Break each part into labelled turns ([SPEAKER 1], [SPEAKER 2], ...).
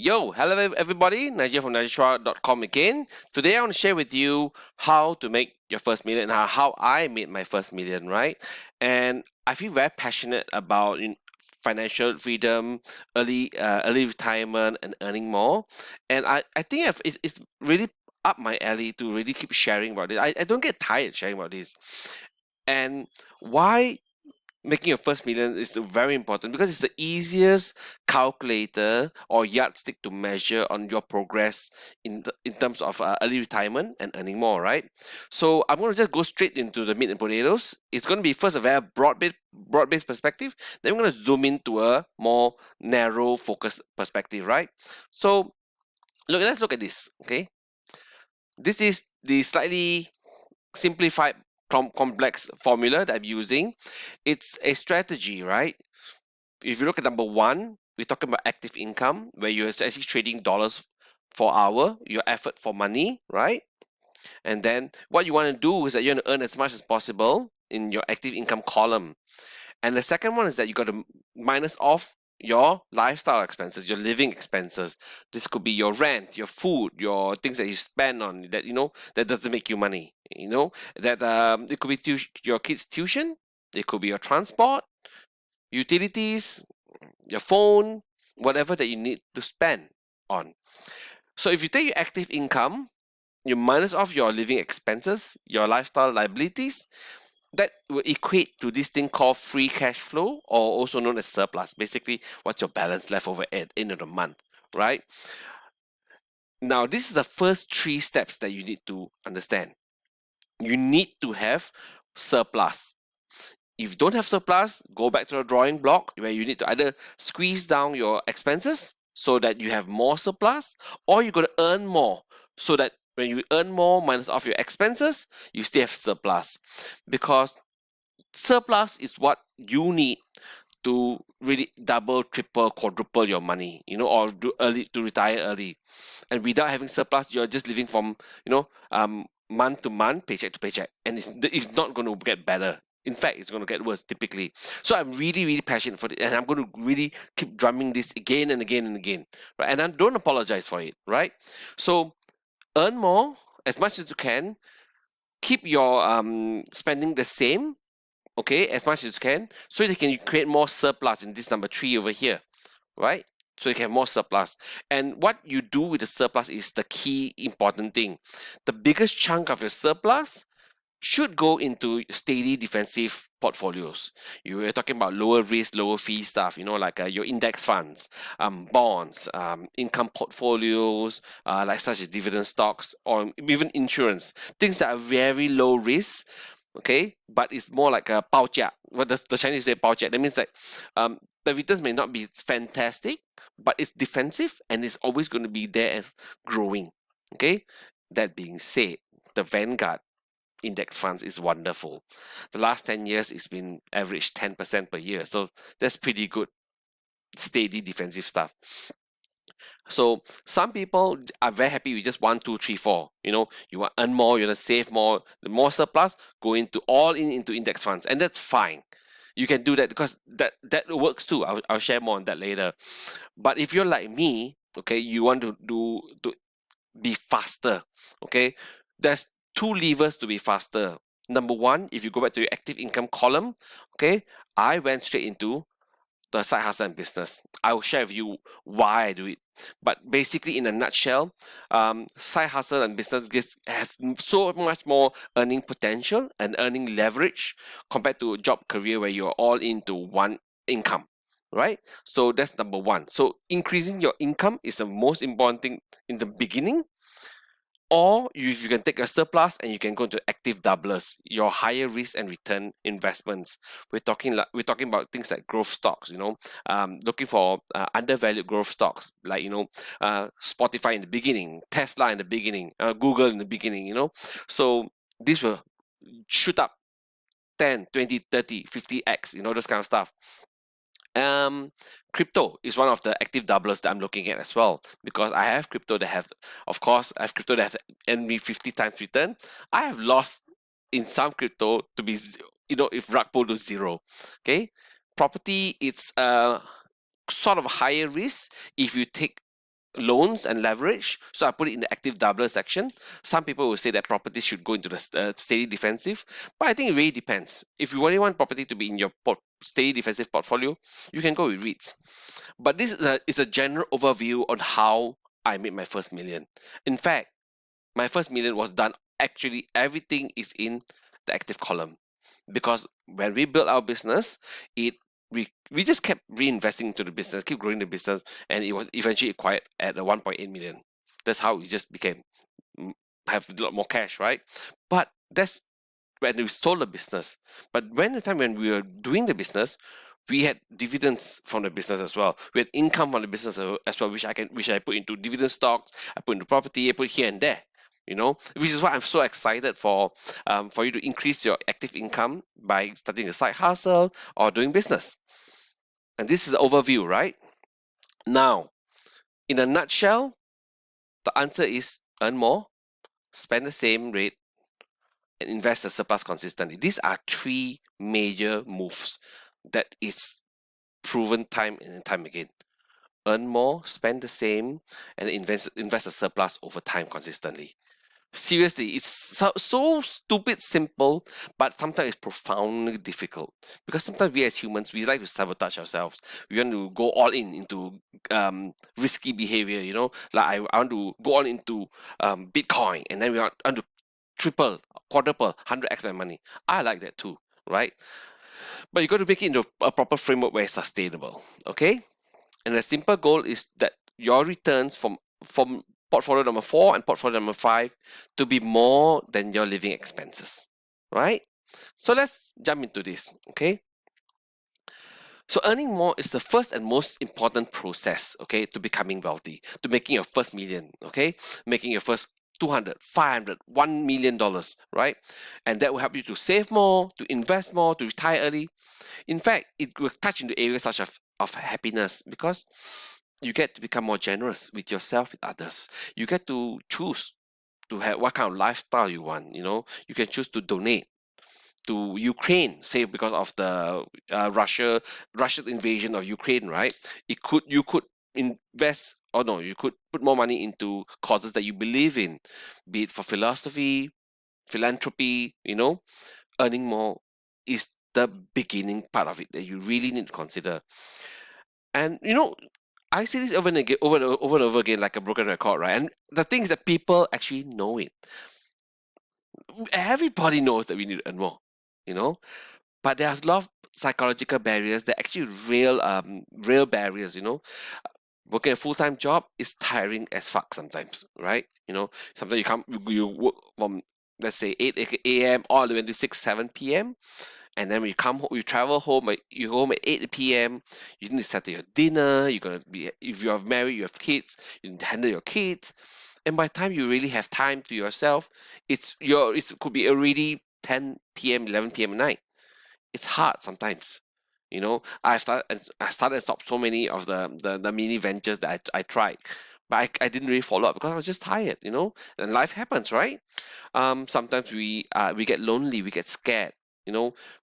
[SPEAKER 1] Hello everybody, Nigel from NigelShua.com again. Today I want to share with you how to make your first million, how I made my first million, right? And I feel very passionate about financial freedom, early retirement, and earning more. And I think it's really up my alley to really keep sharing about this. I don't get tired sharing about this. And why making your first million is very important because it's the easiest calculator or yardstick to measure on your progress in terms of early retirement and earning more, right? So I'm going to just go straight into the meat and potatoes. It's going to be first a very broad-based perspective. Then we're going to zoom into a more narrow focus perspective, right? So let's look at this. Okay, this is the slightly simplified complex formula that I'm using. It's a strategy, right? If you look at number one, we're talking about active income, where you're actually trading dollars for hour, your effort for money, right? And then what you want to do is that you want to earn as much as possible in your active income column. And the second one is that you got to minus off your lifestyle expenses, your living expenses. This could be your rent, your food, your things that you spend on that that doesn't make you money. That it could be your kids' tuition, it could be your transport, utilities, your phone, whatever that you need to spend on. So if you take your active income, you minus off your living expenses, your lifestyle liabilities, that will equate to this thing called free cash flow, or also known as surplus. Basically, what's your balance left over at the end of the month, right? Now, this is the first three steps that you need to understand. You need to have surplus. If you don't have surplus, go back to the drawing block where you need to either squeeze down your expenses so that you have more surplus, or you got to earn more so that when you earn more minus off your expenses, you still have surplus. Because surplus is what you need to really double, triple, quadruple your money, or to retire early. And without having surplus, you're just living from, month to month, paycheck to paycheck, and it's not going to get better. In fact, it's going to get worse typically. So I'm really, really passionate for it, and I'm going to really keep drumming this again and again and again, right? And I don't apologize for it, right? So earn more as much as you can. Keep your spending the same, okay, as much as you can, so you can create more surplus in this number 3 over here, right? So you can have more surplus. And what you do with the surplus is the key important thing. The biggest chunk of your surplus should go into steady defensive portfolios. You were talking about lower risk, lower fee stuff, like your index funds, bonds, income portfolios, like such as dividend stocks, or even insurance, things that are very low risk, okay, but it's more like a 包价. What does the Chinese say 包价? That means like the returns may not be fantastic, but it's defensive and it's always going to be there and growing. Okay. That being said, the Vanguard index funds is wonderful. The last 10 years it's been average 10% per year, so that's pretty good, steady defensive stuff. So some people are very happy with just 1, 2, 3, 4. You want to earn more, you want to save more, the more surplus, go into index funds, and that's fine. You can do that because that works too. I'll share more on that later. But if you're like me, okay, you want to be faster, okay, there's 2 levers to be faster. Number one, if you go back to your active income column, okay, I went straight into the side hustle and business. I will share with you why I do it. But basically, in a nutshell, side hustle and business have so much more earning potential and earning leverage compared to a job career where you're all into one income, right? So that's number one. So increasing your income is the most important thing in the beginning. Or if you can take a surplus and you can go into active doublers, your higher risk and return investments. We're talking about things like growth stocks. Looking for undervalued growth stocks like Spotify in the beginning, Tesla in the beginning, Google in the beginning. So these will shoot up 10, 20, 30, 50x. Those kind of stuff. Crypto is one of the active doublers that I'm looking at as well, because I have crypto that have earned me 50 times return. I have lost in some crypto to be, if rug pull to zero. Okay, property, it's sort of higher risk if you take loans and leverage. So I put it in the active doubler section. Some people will say that property should go into the steady defensive, but I think it really depends. If you really want property to be in your steady defensive portfolio, you can go with REITs. But this is a general overview on how I made my first million. In fact, my first million was done, actually everything is in the active column, because when we built our business, we just kept reinvesting into the business, keep growing the business, and it was eventually acquired at a 1.8 million. That's how we just became have a lot more cash, right? But that's when we sold the business. But when the time when we were doing the business, we had dividends from the business as well. We had income from the business as well, which I put into dividend stocks, I put into property, I put here and there. Which is why I'm so excited for you to increase your active income by starting a side hustle or doing business. And this is an overview, right? Now, in a nutshell, the answer is earn more, spend the same rate, and invest the surplus consistently. These are three major moves that is proven time and time again. Earn more, spend the same, and invest the surplus over time consistently. Seriously, it's so stupid simple, but sometimes it's profoundly difficult, because sometimes we as humans, we like to sabotage ourselves. We want to go all into risky behavior, like I want to go all into Bitcoin, and then we want to triple, quadruple, 100x my money. I like that too, right? But you got to make it into a proper framework where it's sustainable, okay? And the simple goal is that your returns from portfolio number 4 and portfolio number 5 to be more than your living expenses, right? So let's jump into this, okay? So earning more is the first and most important process, okay, to becoming wealthy, to making your first million, okay, making your first 200, 500, $1 million, right? And that will help you to save more, to invest more, to retire early. In fact, it will touch into areas such of happiness, because you get to become more generous with yourself, with others. You get to choose to have what kind of lifestyle you want. You can choose to donate to Ukraine, say because of the Russia's invasion of Ukraine, right? You could invest, or no, you could put more money into causes that you believe in, be it for philosophy, philanthropy. Earning more is the beginning part of it that you really need to consider. And I see this over and again, over and over again, like a broken record, right? And the thing is that people actually know it. Everybody knows that we need to earn more, but there's a lot of psychological barriers that actually real barriers. Working a full-time job is tiring as fuck sometimes, right? Sometimes you work from, let's say, 8 a.m. all the way to 6 7 p.m. And then when you come home, you travel home, you go home at 8 p.m. You need to settle your dinner. You're gonna be, if you are married, you have kids, you need to handle your kids. And by the time you really have time to yourself, it could be already 10 p.m., 11 p.m. at night. It's hard sometimes. I started and stopped so many of the mini ventures that I tried, but I didn't really follow up because I was just tired. And life happens, right? Sometimes we get lonely, we get scared.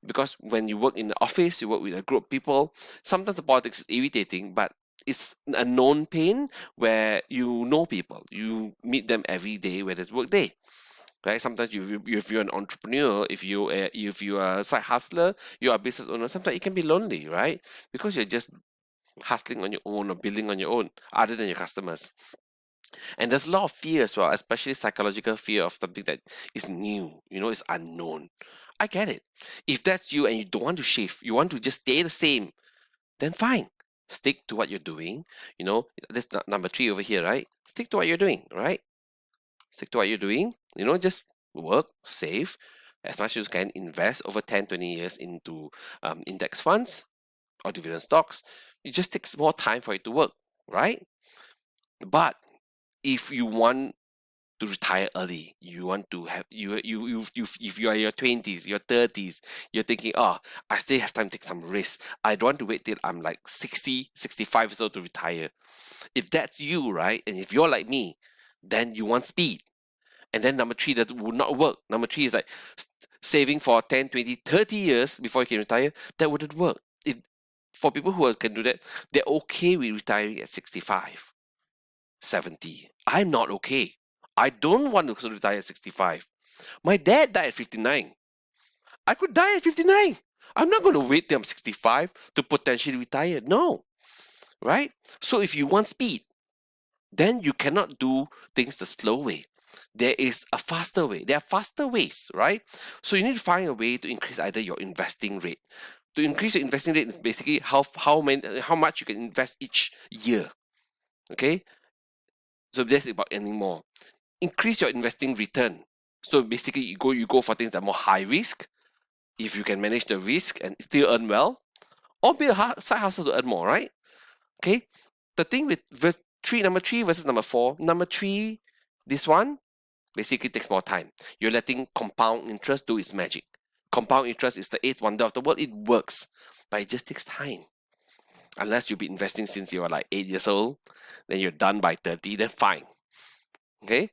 [SPEAKER 1] Because when you work in the office, you work with a group of people. Sometimes the politics is irritating, but it's a known pain where you know people, you meet them every day where there's work day. Right? Sometimes if you're an entrepreneur, if you are a side hustler, you're a business owner, sometimes it can be lonely, right? Because you're just hustling on your own or building on your own, other than your customers. And there's a lot of fear as well, especially psychological fear of something that is new, it's unknown. I get it. If that's you and you don't want to shift, you want to just stay the same, then fine. Stick to what you're doing. That's number 3 over here, right? Stick to what you're doing, right? Stick to what you're doing. Just work, save as much as you can, invest over 10, 20 years into index funds or dividend stocks. It just takes more time for it to work, right? But if you want to retire early, you want to have if you are in your 20s, your 30s, you're thinking, oh, I still have time to take some risk. I don't want to wait till I'm like 60, 65 years old to retire. If that's you, right, and if you're like me, then you want speed. And then number 3, that would not work. Number 3 is like saving for 10, 20, 30 years before you can retire. That wouldn't work. For people who can do that, they're okay with retiring at 65. 70. I'm not okay. I don't want to retire at 65. My dad died at 59. I could die at 59. I'm not going to wait till I'm 65 to potentially retire. No, right? So if you want speed, then you cannot do things the slow way. There is a faster way. There are faster ways, right? So you need to find a way to increase either your investing rate. To increase your investing rate is basically how much you can invest each year. Okay, so that's about earning more. Increase your investing return. So basically, you go for things that are more high risk. If you can manage the risk and still earn well, or be a side hustle to earn more, right? Okay. The thing with number three versus number four. Number three, this one basically takes more time. You're letting compound interest do its magic. Compound interest is the eighth wonder of the world. It works, but it just takes time. Unless you've been investing since you were like 8 years old, then you're done by 30, then fine. Okay?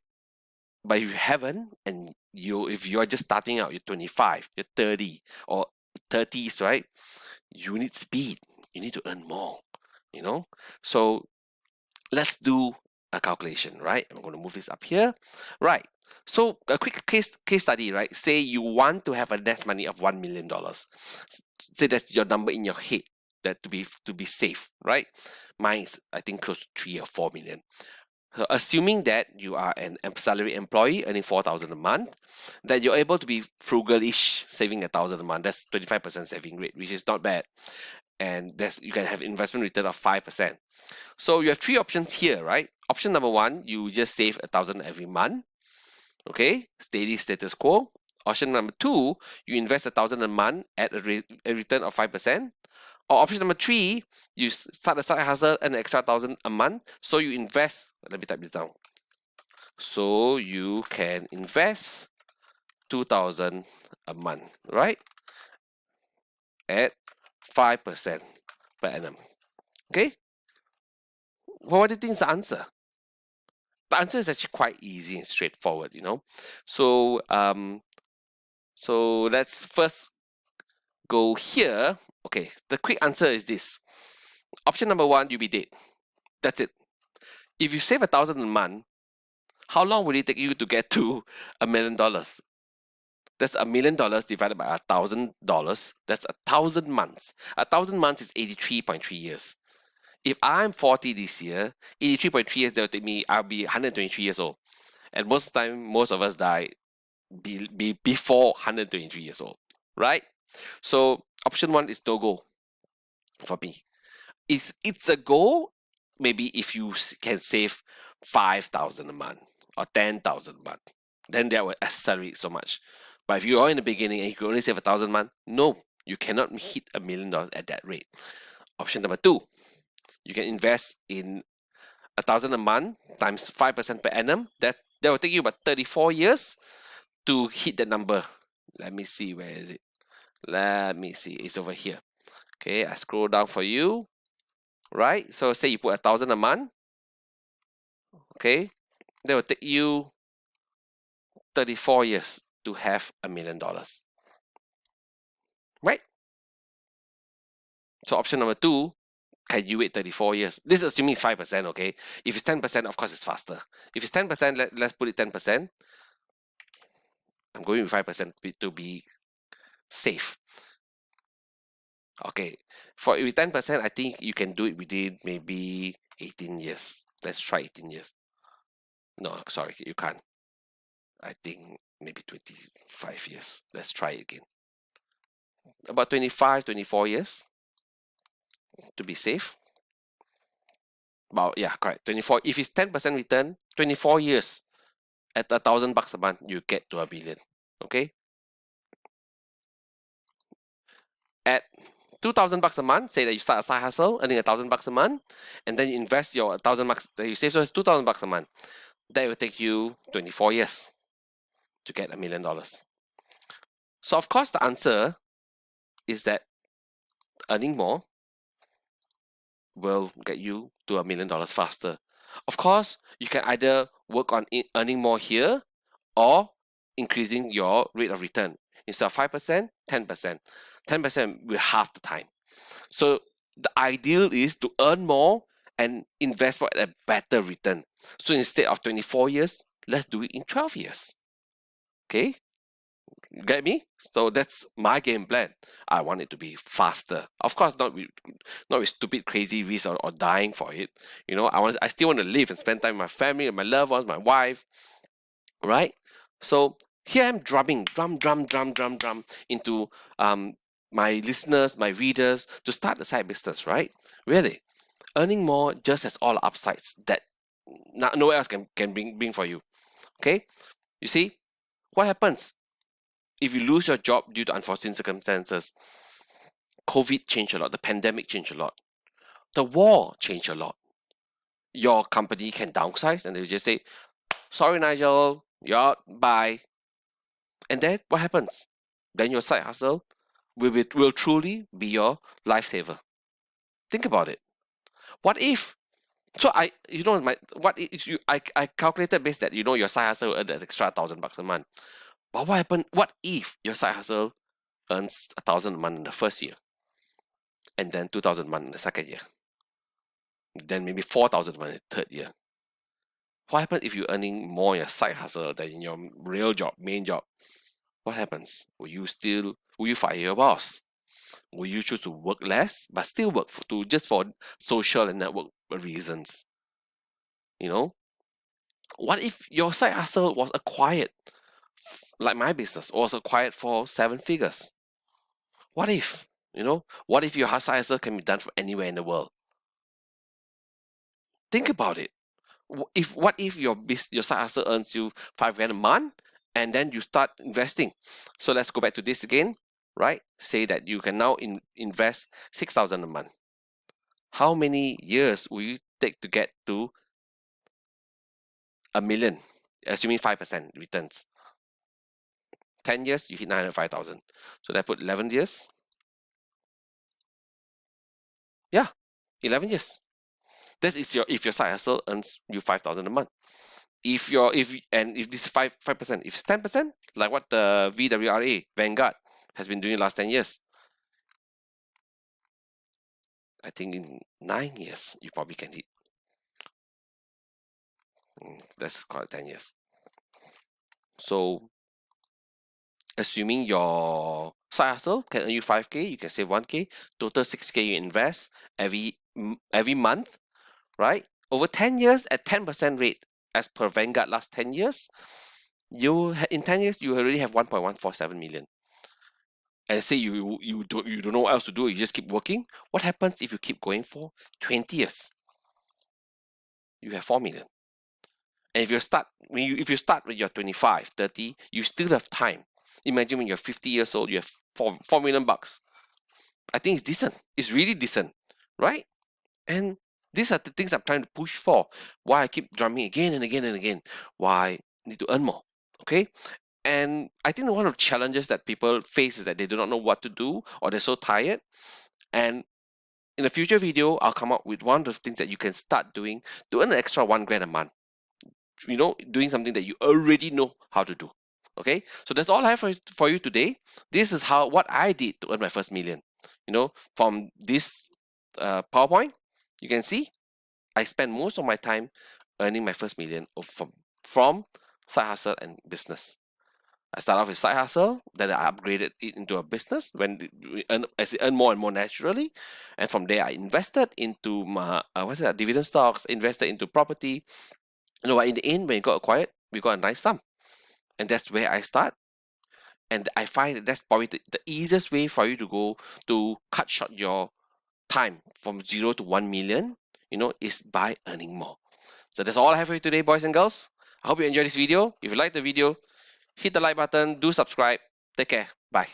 [SPEAKER 1] But if you haven't, and if you're just starting out, you're 25, you're 30, or 30s, right? You need speed. You need to earn more, you know? So let's do a calculation, right? I'm going to move this up here. Right. So a quick case study, right? Say you want to have a nest money of $1 million. Say that's your number in your head, that to be safe, right? Mine is, I think, close to 3 or 4 million. So assuming that you are an salary employee earning 4,000 a month, that you're able to be frugal-ish, saving 1,000 a month. That's 25% saving rate, which is not bad. And you can have investment return of 5%. So you have three options here, right? Option number one, you just save 1,000 every month. Okay, steady status quo. Option number two, you invest 1,000 a month at a return of 5%. Or option number three, you start a side hustle and an extra 1,000 a month. So you invest, let me type this down. So you can invest 2,000 a month, right? At 5% per annum. Okay? Well, what do you think is the answer? The answer is actually quite easy and straightforward, you know. So so let's first go here. Okay, the quick answer is this. Option number one, you'll be dead. That's it. If you save 1,000 a month, how long will it take you to get to $1 million? That's $1 million divided by $1,000. That's 1,000 months. 1,000 months is 83.3 years. If I'm 40 this year, 83.3 years, that'll take me, I'll be 123 years old. And most of the time, most of us die before 123 years old, right? So option one is no go for me. It's a goal, maybe if you can save 5,000 a month or 10,000 a month, then that will accelerate so much. But if you are in the beginning and you can only save 1,000 a month, no, you cannot hit $1 million at that rate. Option number two, you can invest in 1,000 a month times 5% per annum. That will take you about 34 years to hit that number. Let me see, where is it? Let me see, it's over here. Okay, I scroll down for you. Right, so say you put 1,000 a month. Okay, that will take you 34 years to have $1 million. Right? So option number two, can you wait 34 years? This is assuming it's 5%, okay? If it's 10%, of course it's faster. If it's 10%, let's put it 10%. I'm going with 5% to be safe. Okay, for 10%, I think you can do it within maybe 18 years. Let's try 18 years. No, sorry, you can't. I think maybe 25 years. Let's try it again. About 25, 24 years to be safe. About, yeah, correct. 24. If it's 10% return, 24 years at $1,000 a month, you get to $1 billion. Okay. At $2,000 a month, say that you start a side hustle, earning $1,000 a month, and then you invest your $1,000 that you save, so it's $2,000 a month. That will take you 24 years to get $1 million. So of course, the answer is that earning more will get you to $1 million faster. Of course, you can either work on earning more here or increasing your rate of return. Instead of 5%, 10%. 10% will half the time. So the ideal is to earn more and invest for a better return. So instead of 24 years, let's do it in 12 years. Okay? You get me? So that's my game plan. I want it to be faster. Of course, not with stupid, crazy risk or dying for it. I still want to live and spend time with my family and my loved ones, my wife, right? So here I'm drumming, drum into my listeners, my readers to start a side business, right? Really, earning more just has all upsides that nowhere else can bring for you. Okay, you see what happens if you lose your job due to unforeseen circumstances. COVID changed a lot, the pandemic changed a lot, the war changed a lot. Your company can downsize and they just say, sorry Nigel, you're out, bye. And then what happens? Then your side hustle will truly be your lifesaver. Think about it. What if? So I calculated based that your side hustle will earn that extra $1,000 a month. But what happened? What if your side hustle earns 1,000 a month in the first year, and then 2,000 a month in the second year, then maybe 4,000 a month in the third year? What happens if you're earning more in your side hustle than in your real job, main job? What happens? Will you fire your boss? Will you choose to work less but still work just for social and network reasons? What if your side hustle was acquired, like my business was acquired for 7 figures? What if? What if your side hustle can be done from anywhere in the world? Think about it. What if your side hustle earns you 5 grand a month, and then you start investing? So let's go back to this again, right? Say that you can now invest 6,000 a month. How many years will you take to get to a million, assuming 5% returns? 10 years, you hit 905,000. So that put 11 years. Yeah, 11 years. That is if your side hustle earns you 5,000 a month. If this 5%, if it's 10%, like what the VWRA Vanguard has been doing the last 10 years, I think in 9 years you probably can hit. Let's call it 10 years. So assuming your side hustle can earn you 5K, you can save 1K, total 6K you invest every month, right? Over 10 years at 10% rate, as per Vanguard last 10 years, in 10 years you already have 1.147 million. And say you don't know what else to do, you just keep working. What happens if you keep going for 20 years? You have 4 million. And if you start when you're 25, 30, you still have time. Imagine when you're 50 years old, you have 4 million bucks. I think it's decent. It's really decent, right? And these are the things I'm trying to push for. Why I keep drumming again and again and again. Why I need to earn more. Okay? And I think one of the challenges that people face is that they do not know what to do, or they're so tired. And in a future video, I'll come up with one of the things that you can start doing to earn an extra 1 grand a month. Doing something that you already know how to do. Okay, so that's all I have for you today. This is what I did to earn my first million. From this PowerPoint, you can see I spent most of my time earning my first million from side hustle and business. I started off with side hustle, then I upgraded it into a business as it earned more and more naturally. And from there, I invested into my dividend stocks, invested into property. In the end, when it got acquired, we got a nice sum. And that's where I start. And I find that's probably the easiest way for you to go to cut short your time from 0 to 1 million, is by earning more. So that's all I have for you today, boys and girls. I hope you enjoyed this video. If you like the video, hit the like button, do subscribe. Take care. Bye.